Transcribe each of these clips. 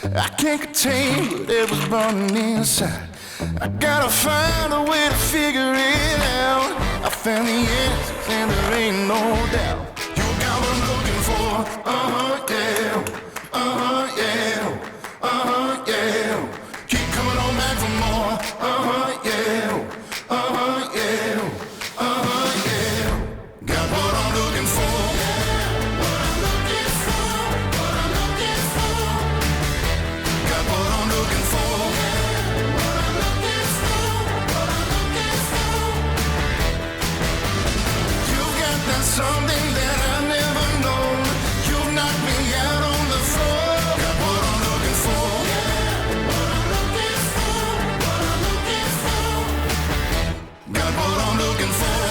I can't contain whatever's burning inside. I gotta find a way to figure it out. I found the answers and there ain't no doubt. You got what I'm looking for, yeah. Yeah. Keep coming on back for more, yeah. Yeah. Got what I'm looking for. Something that I've never known. You knocked me out on the floor. Got what I'm looking for. What I'm looking for. What I'm looking for. Got what I'm looking for.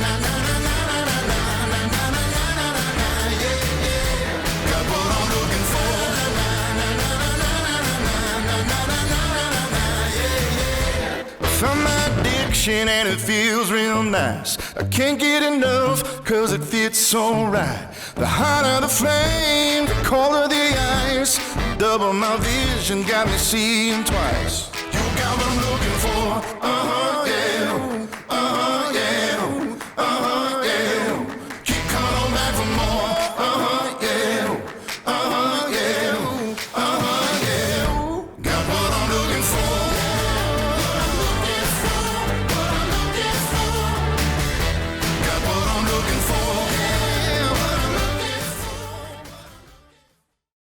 Na na na na na na na na na na na na, yeah. Got what I'm looking for. Na na na na na na na na na na na, yeah. Found my addiction and it feels real nice. I can't get enough, cause it fits so right. The hotter the flame, the colder the ice. Double my vision, got me seeing twice. You got what I'm looking for, yeah.